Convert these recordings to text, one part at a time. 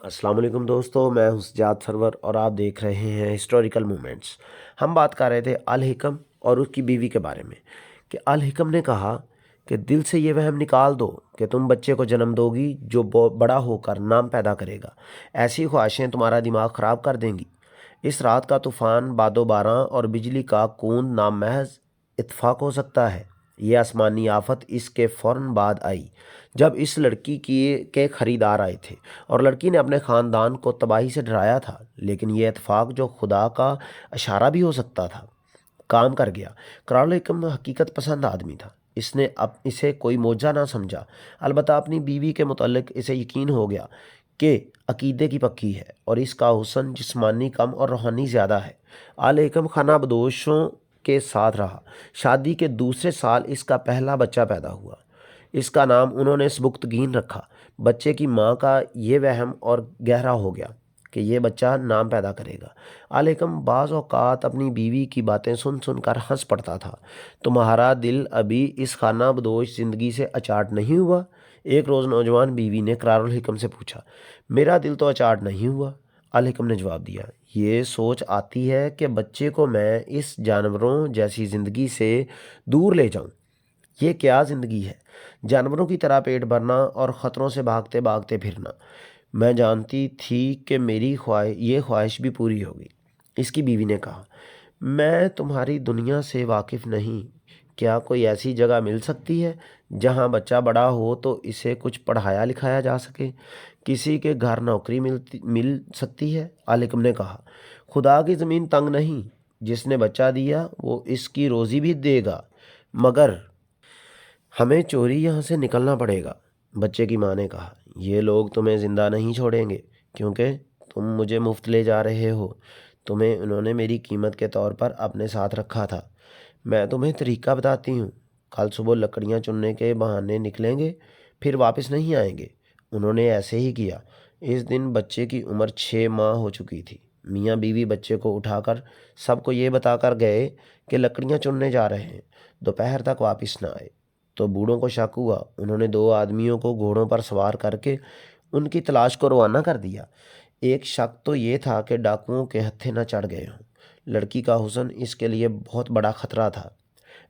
السلام علیکم دوستو، میں ہوں سجاد سرور اور آپ دیکھ رہے ہیں ہسٹوریکل مومنٹس۔ ہم بات کر رہے تھے الحکم اور اس کی بیوی کے بارے میں کہ الحکم نے کہا کہ دل سے یہ وہم نکال دو کہ تم بچے کو جنم دو گی جو بڑا ہو کر نام پیدا کرے گا۔ ایسی خواہشیں تمہارا دماغ خراب کر دیں گی۔ اس رات کا طوفان، باد و باراں اور بجلی کا کون نامحض اتفاق ہو سکتا ہے۔ یہ آسمانی آفت اس کے فوراً بعد آئی جب اس لڑکی کے خریدار آئے تھے اور لڑکی نے اپنے خاندان کو تباہی سے ڈرایا تھا، لیکن یہ اتفاق جو خدا کا اشارہ بھی ہو سکتا تھا کام کر گیا۔ کرال حکم حقیقت پسند آدمی تھا۔ اس نے اب اسے کوئی معجزہ نہ سمجھا، البتہ اپنی بیوی کے متعلق اسے یقین ہو گیا کہ عقیدے کی پکی ہے اور اس کا حسن جسمانی کم اور روحانی زیادہ ہے۔ آل حکم خانہ بدوشوں کے ساتھ رہا۔ شادی کے دوسرے سال اس کا پہلا بچہ پیدا ہوا۔ اس کا نام انہوں نے سبکتگین رکھا۔ بچے کی ماں کا یہ وہم اور گہرا ہو گیا کہ یہ بچہ نام پیدا کرے گا۔ آل حکم بعض اوقات اپنی بیوی کی باتیں سن سن کر ہنس پڑتا تھا۔ تمہارا دل ابھی اس خانہ بدوش زندگی سے اچاٹ نہیں ہوا؟ ایک روز نوجوان بیوی نے قرار الحکم سے پوچھا۔ میرا دل تو اچاٹ نہیں ہوا، آل حکم نے جواب دیا۔ یہ سوچ آتی ہے کہ بچے کو میں اس جانوروں جیسی زندگی سے دور لے جاؤں۔ یہ کیا زندگی ہے؟ جانوروں کی طرح پیٹ بھرنا اور خطروں سے بھاگتے بھاگتے پھرنا۔ میں جانتی تھی کہ میری یہ خواہش بھی پوری ہوگی۔ اس کی بیوی نے کہا، میں تمہاری دنیا سے واقف نہیں۔ کیا کوئی ایسی جگہ مل سکتی ہے جہاں بچہ بڑا ہو تو اسے کچھ پڑھایا لکھایا جا سکے؟ کسی کے گھر نوکری مل سکتی ہے؟ آل حکم نے کہا، خدا کی زمین تنگ نہیں، جس نے بچہ دیا وہ اس کی روزی بھی دے گا، مگر ہمیں چوری یہاں سے نکلنا پڑے گا۔ بچے کی ماں نے کہا، یہ لوگ تمہیں زندہ نہیں چھوڑیں گے کیونکہ تم مجھے مفت لے جا رہے ہو۔ تمہیں انہوں نے میری قیمت کے طور پر اپنے ساتھ رکھا تھا۔ میں تمہیں طریقہ بتاتی ہوں۔ کل صبح لکڑیاں چننے کے بہانے نکلیں گے، پھر واپس نہیں آئیں گے۔ انہوں نے ایسے ہی کیا۔ اس دن بچے کی عمر 6 ماہ ہو چکی تھی۔ میاں بیوی بچے کو اٹھا کر سب کو یہ بتا کر گئے کہ لکڑیاں چننے جا رہے ہیں، دوپہر تک واپس نہ آئے تو بوڑھوں کو شک ہوا۔ انہوں نے 2 آدمیوں کو گھوڑوں پر سوار کر کے ان کی تلاش کو روانہ کر دیا۔ ایک شک تو یہ تھا کہ ڈاکوؤں کے ہتھے نہ چڑھ گئے ہوں۔ لڑکی کا حسن اس کے لیے بہت بڑا خطرہ تھا۔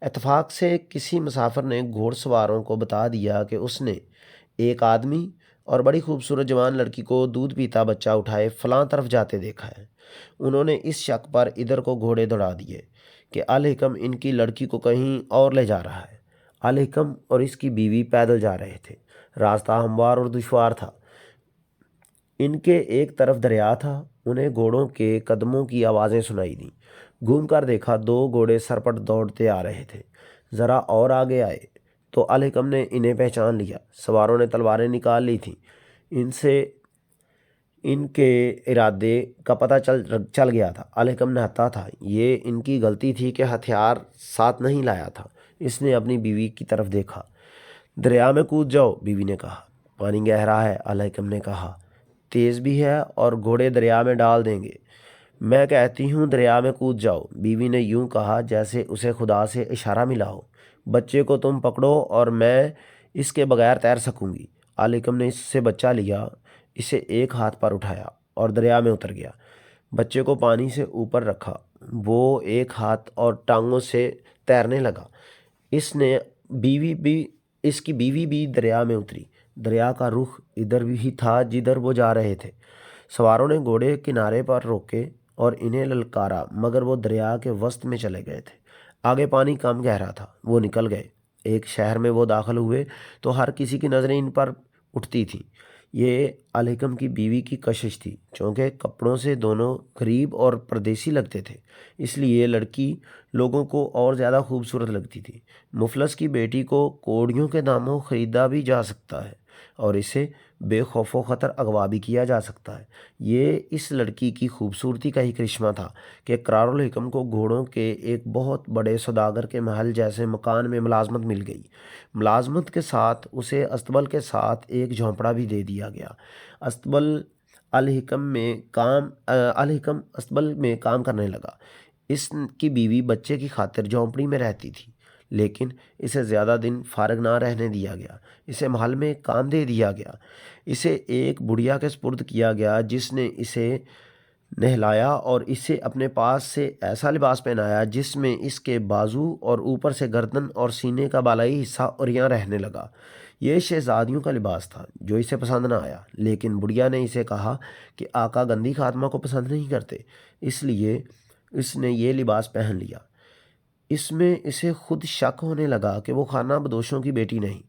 اتفاق سے کسی مسافر نے گھوڑ سواروں کو بتا دیا کہ اس نے ایک آدمی اور بڑی خوبصورت جوان لڑکی کو دودھ پیتا بچہ اٹھائے فلاں طرف جاتے دیکھا ہے۔ انہوں نے اس شک پر ادھر کو گھوڑے دوڑا دیے کہ آل حکم ان کی لڑکی کو کہیں اور لے جا رہا ہے۔ آل حکم اور اس کی بیوی پیدل جا رہے تھے۔ راستہ ہموار اور دشوار تھا۔ ان کے ایک طرف دریا تھا۔ انہیں گھوڑوں کے قدموں کی آوازیں سنائی دیں۔ گھوم کر دیکھا 2 گھوڑے سرپٹ دوڑتے آ رہے تھے۔ ذرا اور آگے آئے تو آل حکم نے انہیں پہچان لیا۔ سواروں نے تلواریں نکال لی تھیں۔ ان سے ان کے ارادے کا پتہ چل گیا تھا۔ آل حکم نہتا تھا۔ یہ ان کی غلطی تھی کہ ہتھیار ساتھ نہیں لایا تھا۔ اس نے اپنی بیوی کی طرف دیکھا۔ دریا میں کود جاؤ، بیوی نے کہا۔ پانی گہرا ہے، آل حکم نے کہا، تیز بھی ہے اور گھوڑے دریا میں ڈال دیں گے۔ میں کہتی ہوں دریا میں کود جاؤ، بیوی نے یوں کہا جیسے اسے خدا سے اشارہ ملا ہو۔ بچے کو تم پکڑو اور میں اس کے بغیر تیر سکوں گی۔ آل حکم نے اس سے بچہ لیا، اسے ایک ہاتھ پر اٹھایا اور دریا میں اتر گیا۔ بچے کو پانی سے اوپر رکھا۔ وہ ایک ہاتھ اور ٹانگوں سے تیرنے لگا۔ اس کی بیوی بھی دریا میں اتری۔ دریا کا رخ ادھر ہی تھا جدھر وہ جا رہے تھے۔ سواروں نے گھوڑے کنارے پر روکے اور انہیں للکارا، مگر وہ دریا کے وسط میں چلے گئے تھے۔ آگے پانی کم گہرا تھا۔ وہ نکل گئے۔ ایک شہر میں وہ داخل ہوئے تو ہر کسی کی نظریں ان پر اٹھتی تھیں۔ یہ آل حکم کی بیوی کی کشش تھی، چونکہ کپڑوں سے دونوں غریب اور پردیسی لگتے تھے، اس لیے لڑکی لوگوں کو اور زیادہ خوبصورت لگتی تھی۔ مفلس کی بیٹی کو کوڑیوں کے داموں خریدا بھی جا سکتا ہے اور اسے بے خوف و خطر اغوا بھی کیا جا سکتا ہے۔ یہ اس لڑکی کی خوبصورتی کا ہی کرشمہ تھا کہ قرار الحکم کو گھوڑوں کے ایک بہت بڑے سوداگر کے محل جیسے مکان میں ملازمت مل گئی۔ ملازمت کے ساتھ اسے استبل کے ساتھ ایک جھونپڑا بھی دے دیا گیا۔ الحکم استبل میں کام کرنے لگا۔ اس کی بیوی بچے کی خاطر جھونپڑی میں رہتی تھی۔ لیکن اسے زیادہ دن فارغ نہ رہنے دیا گیا۔ اسے محل میں ایک کام دے دیا گیا۔ اسے ایک بڑھیا کے سپرد کیا گیا جس نے اسے نہلایا اور اسے اپنے پاس سے ایسا لباس پہنایا جس میں اس کے بازو اور اوپر سے گردن اور سینے کا بالائی حصہ عریاں رہنے لگا۔ یہ شہزادیوں کا لباس تھا جو اسے پسند نہ آیا، لیکن بڑھیا نے اسے کہا کہ آقا گندی خاتمہ کو پسند نہیں کرتے، اس لیے اس نے یہ لباس پہن لیا۔ اس میں اسے خود شک ہونے لگا کہ وہ خانہ بدوشوں کی بیٹی نہیں۔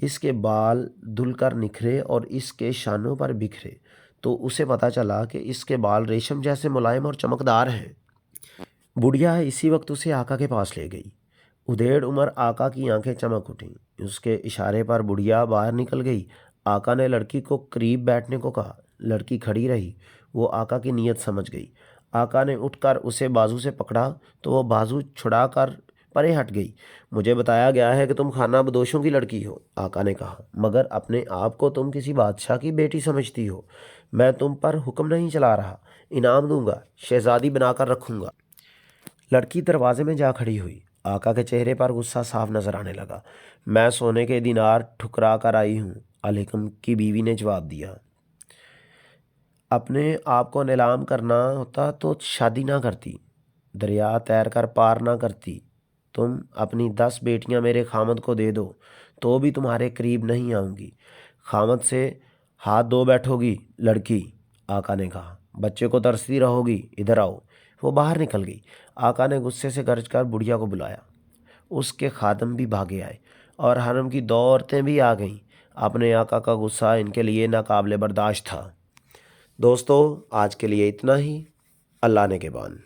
اس کے بال دھل کر نکھرے اور اس کے شانوں پر بکھرے تو اسے پتہ چلا کہ اس کے بال ریشم جیسے ملائم اور چمکدار ہیں۔ بڑھیا اسی وقت اسے آقا کے پاس لے گئی۔ ادھیڑ عمر آقا کی آنکھیں چمک اٹھیں۔ اس کے اشارے پر بڑھیا باہر نکل گئی۔ آقا نے لڑکی کو قریب بیٹھنے کو کہا۔ لڑکی کھڑی رہی۔ وہ آقا کی نیت سمجھ گئی۔ آقا نے اٹھ کر اسے بازو سے پکڑا تو وہ بازو چھڑا کر پرے ہٹ گئی۔ مجھے بتایا گیا ہے کہ تم خانہ بدوشوں کی لڑکی ہو، آقا نے کہا، مگر اپنے آپ کو تم کسی بادشاہ کی بیٹی سمجھتی ہو۔ میں تم پر حکم نہیں چلا رہا، انعام دوں گا، شہزادی بنا کر رکھوں گا۔ لڑکی دروازے میں جا کھڑی ہوئی۔ آقا کے چہرے پر غصہ صاف نظر آنے لگا۔ میں سونے کے دینار ٹھکرا کر آئی ہوں، الحکم کی بیوی نے جواب دیا۔ اپنے آپ کو نیلام کرنا ہوتا تو شادی نہ کرتی، دریا تیر کر پار نہ کرتی۔ تم اپنی 10 بیٹیاں میرے خامد کو دے دو تو بھی تمہارے قریب نہیں آؤں گی۔ خامد سے ہاتھ دھو بیٹھو گی لڑکی، آقا نے کہا، بچے کو ترستی رہو گی، ادھر آؤ۔ وہ باہر نکل گئی۔ آقا نے غصے سے گرج کر بڑھیا کو بلایا۔ اس کے خادم بھی بھاگے آئے اور حرم کی 2 عورتیں بھی آ گئیں۔ اپنے آقا کا غصہ ان کے لیے ناقابل برداشت تھا۔ دوستو، آج کے لیے اتنا ہی۔ اللہ نے کے بان۔